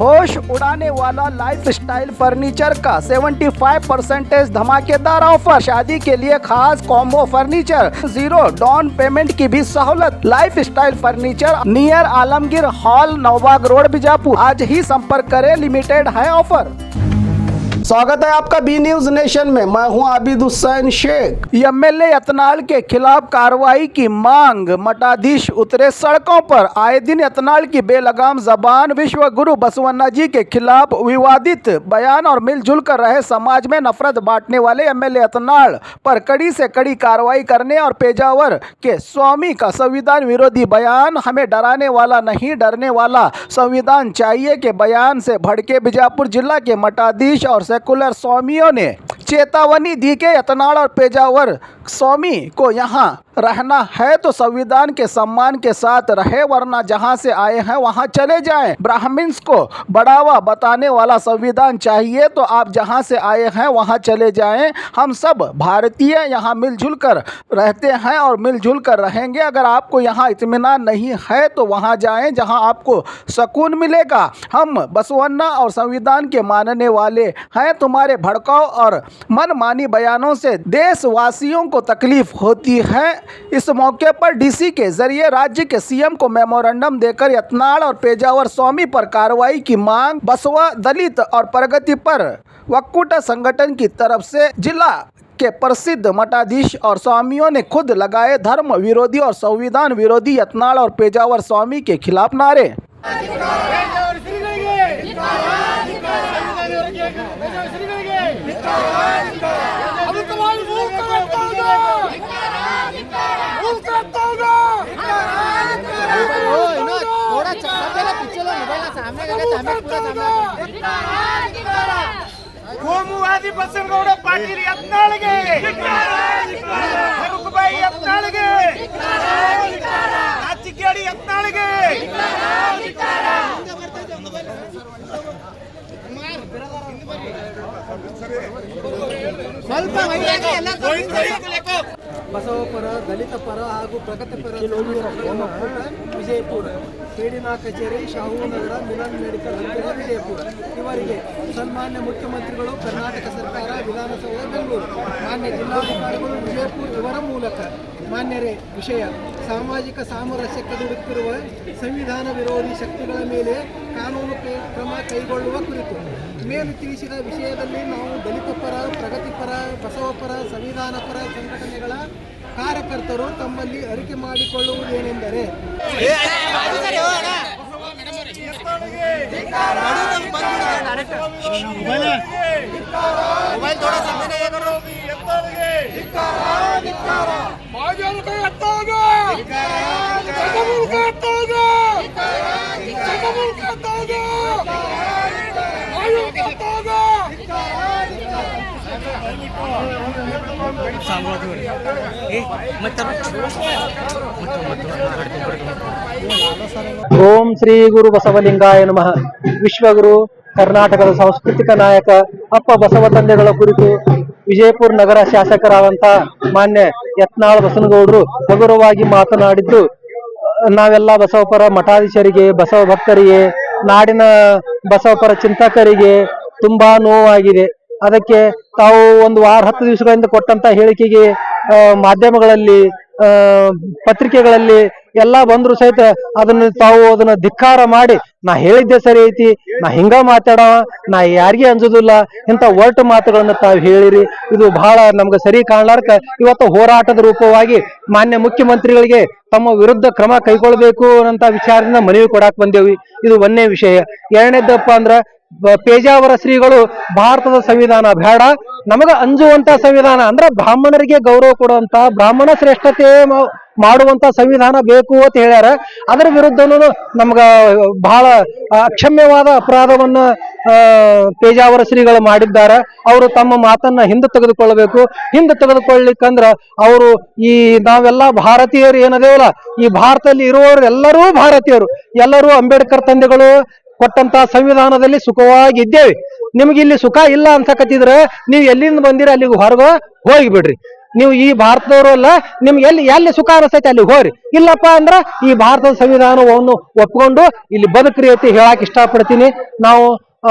होश उड़ाने वाला लाइफस्टाइल फर्नीचर का 75% धमाकेदार ऑफर। शादी के लिए खास कॉम्बो फर्नीचर, 0 डाउन पेमेंट की भी सहूलत। Lifestyle furniture near Alamgir hall, Naubag road, Bijapur. आज ही संपर्क करें, लिमिटेड है ऑफर। स्वागत है आपका बी न्यूज नेशन में। मैं हूं आबिद हुसैन शेख। एमएलए यतनाल के खिलाफ कार्रवाई की मांग, मठाधीश उतरे सड़कों पर। आए दिन यतनाल की बेलगाम जबान, विश्व गुरु बसवन्ना जी के खिलाफ विवादित बयान और मिलजुल कर रहे समाज में नफरत बांटने वाले एमएलए यतनाल पर कड़ी से कड़ी कार्रवाई करने और पेजावर के स्वामी का संविधान विरोधी बयान, हमें डराने वाला नहीं डरने वाला संविधान चाहिए के बयान से भड़के बीजापुर जिला के मठाधीश और सेकुलर स्वामियों ने चेतावनी दी के यतनाल और पेजावर स्वामी को यहाँ रहना है तो संविधान के सम्मान के साथ रहे, वरना जहाँ से आए हैं वहाँ चले जाएं। ब्राह्मण्स को बढ़ावा बताने वाला संविधान चाहिए तो आप जहाँ से आए हैं वहाँ चले जाएं। हम सब भारतीय यहाँ मिलजुल कर रहते हैं और मिलजुल कर रहेंगे। अगर आपको यहाँ इत्मीनान नहीं है तो वहाँ जाएं जहाँ आपको सुकून मिलेगा। हम बसवन्ना और संविधान के मानने वाले हैं। तुम्हारे भड़काऊ और मनमानी बयानों से देशवासियों को तकलीफ होती है। इस मौके पर डीसी के जरिए राज्य के सीएम को मेमोरेंडम देकर यतनाल और पेजावर स्वामी पर कार्रवाई की मांग बसवा दलित और प्रगति पर वक्कुट संगठन की तरफ से जिला के प्रसिद्ध मठाधीश और स्वामियों ने खुद लगाए धर्म विरोधी और संविधान विरोधी यतनाल और पेजावर स्वामी के खिलाफ नारे। ಕೋಮುವಾದಿ ಬಸನಗೌಡ ಪಾಟೀಲ್ ಯತ್ನಾಳ್ಗೆ, ಹನುಕುಬಾಯಿ ಯತ್ನಾಳ್ಗೆ, ಅಚ್ಚಿಗೇಡಿ ಯತ್ನಾಳ್ಗೆ, ಬಸವ ಪರ, ದಲಿತ ಪರ ಹಾಗೂ ಪ್ರಗತಿಪರ ವಿಜಯಪುರ, ಕೇಡಿನ ಕಚೇರಿ, ಶಾಹೂನಗರ, ಮಿಲನ್ ಮೆಡಿಕಲ್ ಹತ್ತಿರ ವಿಜಯಪುರ ಇವರಿಗೆ ಸನ್ಮಾನ್ಯ ಮುಖ್ಯಮಂತ್ರಿಗಳು, ಕರ್ನಾಟಕ ಸರ್ಕಾರ, ವಿಧಾನಸೌಧ ಬೆಂಗಳೂರು, ಮಾನ್ಯ ಜಿಲ್ಲಾಧಿಕಾರಿಗಳು ವಿಜಯಪುರ ಇವರ ಮೂಲಕ ಮಾನ್ಯರೇ, ವಿಷಯ ಸಾಮಾಜಿಕ ಸಾಮರಸ್ಯಕ್ಕೆ ದುಡುತ್ತಿರುವ ಸಂವಿಧಾನ ವಿರೋಧಿ ಶಕ್ತಿಗಳ ಮೇಲೆ ಕಾನೂನು ಕ್ರಮ ಕೈಗೊಳ್ಳುವ ಕುರಿತು ಮೇಲು ತಿಳಿಸಿದ ವಿಷಯದಲ್ಲಿ ನಾವು ದಲಿತ ಪರ, ಪ್ರಗತಿಪರ, ಬಸವ ಪರ, ಸಂವಿಧಾನ ಪರ ಸಂಘಟನೆಗಳ ಕಾರ್ಯಕರ್ತರು ತಮ್ಮಲ್ಲಿ ಅರಿಕೆ ಮಾಡಿಕೊಳ್ಳುವುದೇನೆಂದರೆ ಓಂ ಶ್ರೀ ಗುರು ಬಸವಲಿಂಗಾಯ ನಮಃ. ವಿಶ್ವಗುರು ಕರ್ನಾಟಕದ ಸಾಂಸ್ಕೃತಿಕ ನಾಯಕ ಅಪ್ಪ ಬಸವ ತಂದೆಗಳ ಕುರಿತು ವಿಜಯಪುರ ನಗರ ಶಾಸಕರಾದಂತಹ ಮಾನ್ಯ ಯತ್ನಾಳ್ ಬಸನಗೌಡರು ಹಗುರವಾಗಿ ಮಾತನಾಡಿದ್ದು, ನಾವೆಲ್ಲ ಬಸವಪರ ಮಠಾಧೀಶರಿಗೆ, ಬಸವ ಭಕ್ತರಿಗೆ, ನಾಡಿನ ಬಸವಪರ ಚಿಂತಕರಿಗೆ ತುಂಬಾ ನೋವಾಗಿದೆ. ಅದಕ್ಕೆ ತಾವು ಒಂದು ವಾರ 10 ದಿವಸಗಳಿಂದ ಕೊಟ್ಟಂತ ಹೇಳಿಕೆಗೆ ಮಾಧ್ಯಮಗಳಲ್ಲಿ, ಪತ್ರಿಕೆಗಳಲ್ಲಿ ಎಲ್ಲ ಬಂದ್ರು ಸಹಿತ ಅದನ್ನ ಧಿಕ್ಕಾರ ಮಾಡಿ, ನಾ ಹೇಳಿದ್ದೆ ಸರಿ ಐತಿ, ನಾ ಹಿಂಗ ಮಾತಾಡವ, ನಾ ಯಾರಿಗೆ ಅಂಜುದಿಲ್ಲ, ಇಂಥ ಒರಟು ಮಾತುಗಳನ್ನ ತಾವು ಹೇಳಿರಿ. ಇದು ಬಹಳ ನಮ್ಗೆ ಸರಿ ಕಾಣ್ಲಾರ್ಕ ಇವತ್ತು ಹೋರಾಟದ ರೂಪವಾಗಿ ಮಾನ್ಯ ಮುಖ್ಯಮಂತ್ರಿಗಳಿಗೆ ತಮ್ಮ ವಿರುದ್ಧ ಕ್ರಮ ಕೈಗೊಳ್ಳಬೇಕು ಅನ್ನೋ ವಿಚಾರದಿಂದ ಮನವಿ ಕೊಡಾಕ್ ಬಂದೇವಿ. ಇದು ಒಂದೇ ವಿಷಯ. ಎರಡನೇದಪ್ಪ ಅಂದ್ರ ಪೇಜಾವರ ಶ್ರೀಗಳು ಭಾರತದ ಸಂವಿಧಾನ ಬೇಡ, ನಮಗ ಅಂಜುವಂತ ಸಂವಿಧಾನ ಅಂದ್ರೆ ಬ್ರಾಹ್ಮಣರಿಗೆ ಗೌರವ ಕೊಡುವಂತ, ಬ್ರಾಹ್ಮಣ ಶ್ರೇಷ್ಠತೆ ಮಾಡುವಂತ ಸಂವಿಧಾನ ಬೇಕು ಅಂತ ಹೇಳ್ಯಾರ. ಅದರ ವಿರುದ್ಧನೂ ನಮ್ಗ ಬಹಳ ಅಕ್ಷಮ್ಯವಾದ ಅಪರಾಧವನ್ನ ಪೇಜಾವರ ಶ್ರೀಗಳು ಮಾಡಿದ್ದಾರೆ. ಅವರು ತಮ್ಮ ಮಾತನ್ನ ಹಿಂದೆ ತೆಗೆದುಕೊಳ್ಳಬೇಕು. ಹಿಂದೆ ತೆಗೆದುಕೊಳ್ಳಿಕ್ಕಂದ್ರ ಅವರು ನಾವೆಲ್ಲ ಭಾರತೀಯರು ಏನದೇವಲ್ಲ, ಈ ಭಾರತದಲ್ಲಿ ಇರುವವರು ಎಲ್ಲರೂ ಭಾರತೀಯರು, ಎಲ್ಲರೂ ಅಂಬೇಡ್ಕರ್ ತಂದೆಗಳು ಕೊಟ್ಟಂತ ಸಂವಿಧಾನದಲ್ಲಿ ಸುಖವಾಗಿ ಇದ್ದೇವೆ. ನಿಮ್ಗೆ ಇಲ್ಲಿ ಸುಖ ಇಲ್ಲ ಅನ್ಸಕತ್ತಿದ್ರೆ ನೀವು ಎಲ್ಲಿಂದ ಬಂದಿರ ಅಲ್ಲಿಗೆ ಹೊರಗೆ ಹೋಗಿ ಬಿಡ್ರಿ. ನೀವು ಈ ಭಾರತದವರು ಅಲ್ಲ, ನಿಮ್ಗೆ ಎಲ್ಲಿ ಸುಖ ಅನಿಸ್ತೈತೆ ಅಲ್ಲಿ ಹೋರಿ, ಇಲ್ಲಪ್ಪ ಅಂದ್ರ ಈ ಭಾರತದ ಸಂವಿಧಾನವನ್ನು ಒಪ್ಕೊಂಡು ಇಲ್ಲಿ ಬದುಕ್ರಿ ಅಂತ ಹೇಳಕ್ ಇಷ್ಟಪಡ್ತೀನಿ. ನಾವು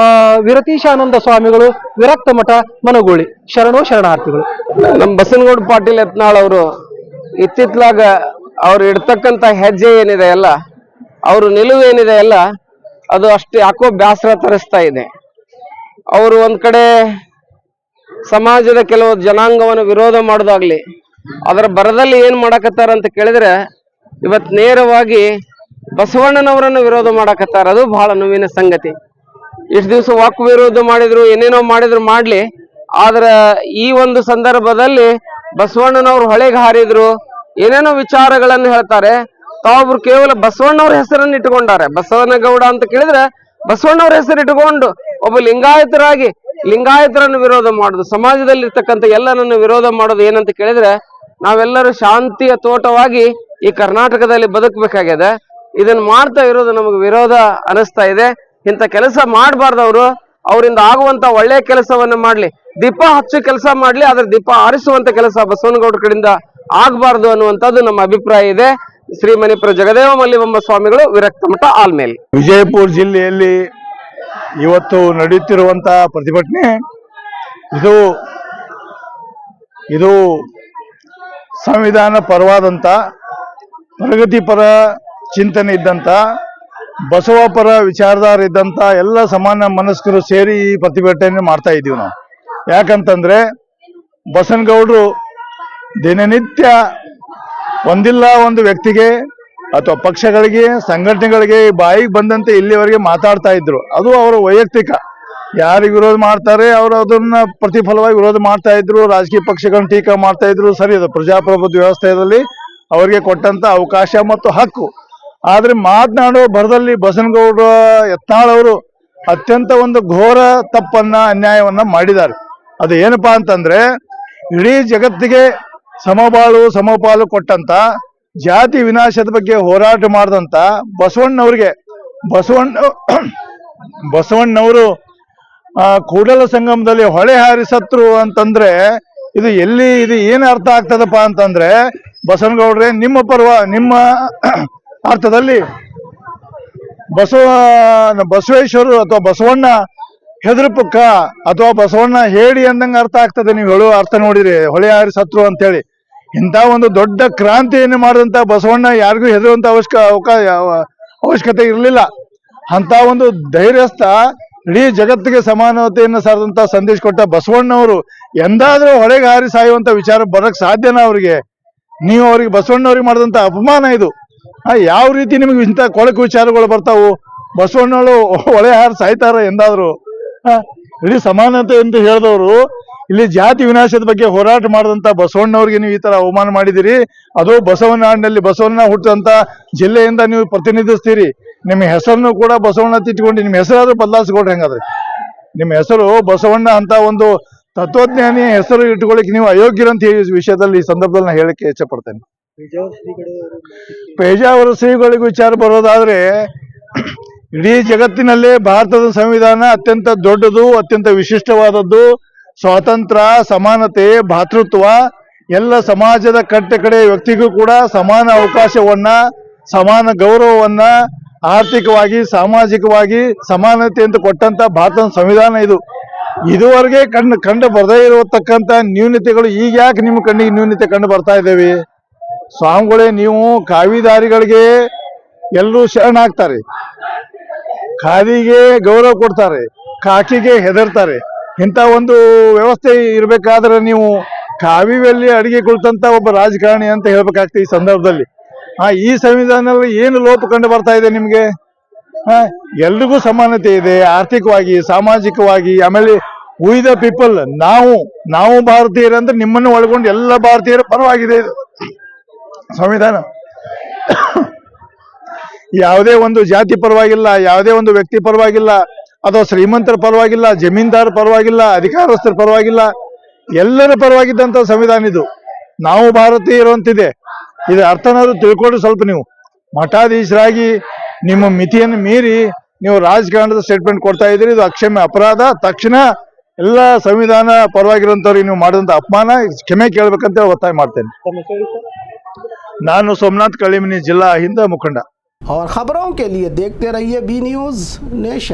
ವಿರತೀಶಾನಂದ ಸ್ವಾಮಿಗಳು, ವಿರಕ್ತ ಮಠ, ಮನಗೂಳಿ. ಶರಣು ಶರಣಾರ್ಥಿಗಳು. ನಮ್ಮ ಬಸನಗೌಡ ಪಾಟೀಲ್ ಯತ್ನಾಳ್ ಅವರು ಇತ್ತಿತ್ಲಾಗ ಅವ್ರು ಇಡ್ತಕ್ಕಂತ ಹೆಜ್ಜೆ ಏನಿದೆ ಅಲ್ಲ, ಅವ್ರ ನಿಲುವು ಏನಿದೆ ಅಲ್ಲ, ಅದು ಅಷ್ಟು ಯಾಕೋ ಬೇಸರ ತರಿಸ್ತಾ ಇದೆ. ಅವರು ಒಂದ್ ಕಡೆ ಸಮಾಜದ ಕೆಲವು ಜನಾಂಗವನ್ನು ವಿರೋಧ ಮಾಡೋದಾಗ್ಲಿ, ಅದರ ಬರದಲ್ಲಿ ಏನ್ ಮಾಡಕತ್ತಾರ ಅಂತ ಕೇಳಿದ್ರೆ ಇವತ್ ನೇರವಾಗಿ ಬಸವಣ್ಣನವರನ್ನು ವಿರೋಧ ಮಾಡಕತ್ತಾರ. ಅದು ಬಹಳ ನೋವಿನ ಸಂಗತಿ. ಇಷ್ಟು ದಿವಸ ವಾಕ್ ವಿರೋಧ ಮಾಡಿದ್ರು, ಏನೇನೋ ಮಾಡಿದ್ರು ಮಾಡ್ಲಿ, ಆದ್ರ ಈ ಒಂದು ಸಂದರ್ಭದಲ್ಲಿ ಬಸವಣ್ಣನವ್ರು ಹೊಳೆಗೆ ಹಾರಿದ್ರು, ಏನೇನೋ ವಿಚಾರಗಳನ್ನು ಹೇಳ್ತಾರೆ. ತಾವೊಬ್ರು ಕೇವಲ ಬಸವಣ್ಣವ್ರ ಹೆಸರನ್ನು ಇಟ್ಟುಕೊಂಡಾರೆ. ಬಸವನಗೌಡ ಅಂತ ಕೇಳಿದ್ರೆ ಬಸವಣ್ಣವ್ರ ಹೆಸರು ಇಟ್ಟುಕೊಂಡು ಒಬ್ಬ ಲಿಂಗಾಯತರಾಗಿ ಲಿಂಗಾಯತರನ್ನು ವಿರೋಧ ಮಾಡೋದು, ಸಮಾಜದಲ್ಲಿ ಇರ್ತಕ್ಕಂಥ ಎಲ್ಲರನ್ನು ವಿರೋಧ ಮಾಡೋದು ಏನಂತ ಕೇಳಿದ್ರೆ, ನಾವೆಲ್ಲರೂ ಶಾಂತಿಯ ತೋಟವಾಗಿ ಈ ಕರ್ನಾಟಕದಲ್ಲಿ ಬದುಕಬೇಕಾಗಿದೆ. ಇದನ್ನ ಮಾಡ್ತಾ ಇರೋದು ನಮಗೆ ವಿರೋಧ ಅನಿಸ್ತಾ ಇದೆ. ಇಂಥ ಕೆಲಸ ಮಾಡಬಾರ್ದವ್ರು. ಅವರಿಂದ ಆಗುವಂತ ಒಳ್ಳೆಯ ಕೆಲಸವನ್ನ ಮಾಡ್ಲಿ, ದೀಪ ಹಚ್ಚು ಕೆಲಸ ಮಾಡ್ಲಿ, ಅದ್ರ ದೀಪ ಆರಿಸುವಂತ ಕೆಲಸ ಬಸವನಗೌಡರ ಕಡೆಯಿಂದ ಆಗ್ಬಾರ್ದು ಅನ್ನುವಂಥದ್ದು ನಮ್ಮ ಅಭಿಪ್ರಾಯ ಇದೆ. ಶ್ರೀ ಮಣಿಪುರ ಜಗದೇವ ಮಲ್ಲಿಬಮ್ಮ ಸ್ವಾಮಿಗಳು, ವಿರಕ್ತ ಮಠ, ಆಲ್ಮೇಲ್. ವಿಜಯಪುರ ಜಿಲ್ಲೆಯಲ್ಲಿ ಇವತ್ತು ನಡೆಯುತ್ತಿರುವಂತಹ ಪ್ರತಿಭಟನೆ ಇದು ಸಂವಿಧಾನ ಪರವಾದಂತ, ಪ್ರಗತಿಪರ ಚಿಂತನೆ ಇದ್ದಂತ, ಬಸವ ಪರ ವಿಚಾರಧಾರ ಇದ್ದಂತ ಎಲ್ಲ ಸಮಾನ ಮನಸ್ಕರು ಸೇರಿ ಈ ಪ್ರತಿಭಟನೆ ಮಾಡ್ತಾ ಇದ್ದೀವಿ ನಾವು. ಯಾಕಂತಂದ್ರೆ ಬಸನಗೌಡರು ದಿನನಿತ್ಯ ಒಂದಿಲ್ಲ ಒಂದು ವ್ಯಕ್ತಿಗೆ ಅಥವಾ ಪಕ್ಷಗಳಿಗೆ, ಸಂಘಟನೆಗಳಿಗೆ ಬಾಯಿಗೆ ಬಂದಂತೆ ಇಲ್ಲಿವರೆಗೆ ಮಾತಾಡ್ತಾ ಇದ್ರು. ಅದು ಅವರ ವೈಯಕ್ತಿಕ, ಯಾರಿಗೆ ವಿರೋಧ ಮಾಡ್ತಾರೆ ಅವರು ಅದನ್ನ ಪ್ರತಿಫಲವಾಗಿ ವಿರೋಧ ಮಾಡ್ತಾ ಇದ್ರು. ರಾಜಕೀಯ ಪಕ್ಷಗಳನ್ನ ಟೀಕಾ ಮಾಡ್ತಾ ಇದ್ರು. ಸರಿ, ಅದು ಪ್ರಜಾಪ್ರಭುತ್ವ ವ್ಯವಸ್ಥೆಯಲ್ಲಿ ಅವರಿಗೆ ಕೊಟ್ಟಂತ ಅವಕಾಶ ಮತ್ತು ಹಕ್ಕು. ಆದ್ರೆ ಮಾತನಾಡುವ ಭರದಲ್ಲಿ ಬಸನಗೌಡ ಯತ್ನಾಳ್ ಅವರು ಅತ್ಯಂತ ಒಂದು ಘೋರ ತಪ್ಪನ್ನ, ಅನ್ಯಾಯವನ್ನ ಮಾಡಿದ್ದಾರೆ. ಅದು ಏನಪ್ಪಾ ಅಂತಂದ್ರೆ, ಇಡೀ ಜಗತ್ತಿಗೆ ಸಮಬಾಳು ಸಮಪಾಲು ಕೊಟ್ಟಂತ, ಜಾತಿ ವಿನಾಶದ ಬಗ್ಗೆ ಹೋರಾಟ ಮಾಡಿದಂತ ಬಸವಣ್ಣವರು ಕೂಡಲ ಸಂಗಮದಲ್ಲಿ ಹೊಳೆ ಹಾರಿಸತ್ರು ಅಂತಂದ್ರೆ ಇದು ಏನು ಅರ್ಥ ಆಗ್ತದಪ್ಪ ಅಂತಂದ್ರೆ, ಬಸವನಗೌಡ್ರೆ ನಿಮ್ಮ ಅರ್ಥದಲ್ಲಿ ಬಸವೇಶ್ವರು ಅಥವಾ ಬಸವಣ್ಣ ಹೆದರ್ಪಕ್ಕ ಅಥವಾ ಬಸವಣ್ಣ ಹೇಳಿ ಅಂದಂಗ ಅರ್ಥ ಆಗ್ತದೆ. ನೀವು ಹೇಳುವ ಅರ್ಥ ನೋಡಿರಿ, ಹೊಳೆ ಹಾರಿಸತ್ರು ಅಂತ ಹೇಳಿ. ಇಂಥ ಒಂದು ದೊಡ್ಡ ಕ್ರಾಂತಿಯನ್ನು ಮಾಡಿದಂತ ಬಸವಣ್ಣ ಯಾರಿಗೂ ಹೆದರುವಂತ ಅವಶ್ಯಕತೆ ಇರಲಿಲ್ಲ. ಅಂತ ಒಂದು ಧೈರ್ಯಸ್ಥ, ಇಡೀ ಜಗತ್ತಿಗೆ ಸಮಾನತೆಯನ್ನು ಸಾರದಂತ ಸಂದೇಶ ಕೊಟ್ಟ ಬಸವಣ್ಣವರು ಎಂದಾದ್ರೂ ಹೊಳೆಗೆ ಹಾರಿ ಸಾಯುವಂತ ವಿಚಾರ ಬರಕ್ ಸಾಧ್ಯನಾ ಅವ್ರಿಗೆ? ನೀವು ಅವ್ರಿಗೆ ಬಸವಣ್ಣವ್ರಿಗೆ ಮಾಡಿದಂತ ಅಪಮಾನ ಇದು. ಯಾವ ರೀತಿ ನಿಮ್ಗೆ ಇಂಥ ಕೊಳಕು ವಿಚಾರಗಳು ಬರ್ತಾವು? ಬಸವಣ್ಣಗಳು ಹೊಳೆ ಹಾರಿ ಸಾಯ್ತಾರ ಎಂದಾದ್ರು? ಇಡೀ ಸಮಾನತೆ ಅಂತ ಹೇಳಿದವರು ಇಲ್ಲಿ ಜಾತಿ ವಿನಾಶದ ಬಗ್ಗೆ ಹೋರಾಟ ಮಾಡಿದಂತ ಬಸವಣ್ಣವ್ರಿಗೆ ನೀವು ಈ ತರ ಅವಮಾನ ಮಾಡಿದಿರಿ. ಅದು ಬಸವನಾಡಿನಲ್ಲಿ ಬಸವಣ್ಣ ಹುಟ್ಟಿದಂತ ಜಿಲ್ಲೆಯಿಂದ ನೀವು ಪ್ರತಿನಿಧಿಸ್ತೀರಿ. ನಿಮ್ಮ ಹೆಸರನ್ನು ಕೂಡ ಬಸವಣ್ಣ ತಿಟ್ಕೊಂಡು ನಿಮ್ಮ ಹೆಸರಾದ್ರೂ ಬದಲಾಯಿಸ್ಕೊಡ್ರಿ. ಹೆಂಗಾದ್ರೆ ನಿಮ್ಮ ಹೆಸರು ಬಸವಣ್ಣ ಅಂತ ಒಂದು ತತ್ವಜ್ಞಾನಿ ಹೆಸರು ಇಟ್ಕೊಳ್ಳಿಕ್ಕೆ ನೀವು ಅಯೋಗ್ಯರಂತ ಈ ವಿಷಯದಲ್ಲಿ ಈ ಸಂದರ್ಭದಲ್ಲಿ ನಾನು ಹೇಳಕ್ಕೆ ಇಚ್ಛೆ ಪಡ್ತೇನೆ. ಪೇಜಾವರ ಶ್ರೀಗಳಿಗೂ ವಿಚಾರ ಬರೋದಾದ್ರೆ, ಇಡೀ ಜಗತ್ತಿನಲ್ಲೇ ಭಾರತದ ಸಂವಿಧಾನ ಅತ್ಯಂತ ದೊಡ್ಡದು, ಅತ್ಯಂತ ವಿಶಿಷ್ಟವಾದದ್ದು. ಸ್ವಾತಂತ್ರ್ಯ, ಸಮಾನತೆ, ಭಾತೃತ್ವ, ಎಲ್ಲ ಸಮಾಜದ ಕಡೆ ವ್ಯಕ್ತಿಗೂ ಕೂಡ ಸಮಾನ ಅವಕಾಶವನ್ನ, ಸಮಾನ ಗೌರವವನ್ನ, ಆರ್ಥಿಕವಾಗಿ ಸಾಮಾಜಿಕವಾಗಿ ಸಮಾನತೆ ಅಂತ ಕೊಟ್ಟಂತ ಭಾರತದ ಸಂವಿಧಾನ ಇದು. ಇದುವರೆಗೆ ಕಂಡು ಬರದೇ ಇರತಕ್ಕಂತ ನ್ಯೂನತೆಗಳು ಈಗ ಯಾಕೆ ನಿಮ್ಮ ಕಣ್ಣಿಗೆ ನ್ಯೂನತೆ ಕಂಡು ಬರ್ತಾ ಇದ್ದೇವೆ? ಸ್ವಾಮಿಗಳೇ, ನೀವು ಕಾವಿದಾರಿಗಳಿಗೆ ಎಲ್ಲರೂ ಶರಣಾಗ್ತಾರೆ, ಖಾದಿಗೆ ಗೌರವ ಕೊಡ್ತಾರೆ, ಕಾಕಿಗೆ ಹೆದರ್ತಾರೆ. ಇಂಥ ಒಂದು ವ್ಯವಸ್ಥೆ ಇರಬೇಕಾದ್ರೆ ನೀವು ಕಾವಿಯಲ್ಲಿ ಅಡಿಗೆ ಕುಳಿತಂತ ಒಬ್ಬ ರಾಜಕಾರಣಿ ಅಂತ ಹೇಳ್ಬೇಕಾಗ್ತದೆ ಈ ಸಂದರ್ಭದಲ್ಲಿ. ಈ ಸಂವಿಧಾನದಲ್ಲಿ ಏನು ಲೋಪ ಕಂಡು ಬರ್ತಾ ಇದೆ ನಿಮ್ಗೆ? ಎಲ್ರಿಗೂ ಸಮಾನತೆ ಇದೆ, ಆರ್ಥಿಕವಾಗಿ, ಸಾಮಾಜಿಕವಾಗಿ. ಆಮೇಲೆ ವಿ ದ ಪೀಪಲ್, ನಾವು ಭಾರತೀಯರಂದ್ರೆ ನಿಮ್ಮನ್ನು ಒಳಗೊಂಡು ಎಲ್ಲ ಭಾರತೀಯರ ಪರವಾಗಿದೆ ಇದು ಸಂವಿಧಾನ. ಯಾವುದೇ ಒಂದು ಜಾತಿ ಪರವಾಗಿಲ್ಲ, ಯಾವುದೇ ಒಂದು ವ್ಯಕ್ತಿ ಪರವಾಗಿಲ್ಲ, ಅಥವಾ ಶ್ರೀಮಂತರ ಪರವಾಗಿಲ್ಲ, ಜಮೀನ್ದಾರ ಪರವಾಗಿಲ್ಲ, ಅಧಿಕಾರಸ್ಥರ ಪರವಾಗಿಲ್ಲ, ಎಲ್ಲರ ಪರವಾಗಿದ್ದಂತ ಸಂವಿಧಾನ ಇದು. ನಾವು ಭಾರತೀಯರು ಅಂತಿದೆ. ಇದು ಅರ್ಥನಾದ್ರೂ ತಿಳ್ಕೊಂಡು ಸ್ವಲ್ಪ ನೀವು ಮಠಾಧೀಶರಾಗಿ ನಿಮ್ಮ ಮಿತಿಯನ್ನು ಮೀರಿ ನೀವು ರಾಜಕಾರಣದ ಸ್ಟೇಟ್ಮೆಂಟ್ ಕೊಡ್ತಾ ಇದ್ದೀರಿ. ಇದು ಅಕ್ಷಮ್ಯ ಅಪರಾಧ. ತಕ್ಷಣ ಎಲ್ಲ ಸಂವಿಧಾನ ಪರವಾಗಿರುವಂತವ್ರಿಗೆ ನೀವು ಮಾಡಿದಂತ ಅಪಮಾನ ಕ್ಷಮೆ ಕೇಳಬೇಕಂತ ಒತ್ತಾಯ ಮಾಡ್ತೇನೆ. ನಾನು ಸೋಮನಾಥ್ ಕಳಿಮಿನಿ, ಜಿಲ್ಲಾ ಹಿಂದ ಮುಖಂಡ. और खबरों के लिए देखते रहिए बी न्यूज़ नेशन।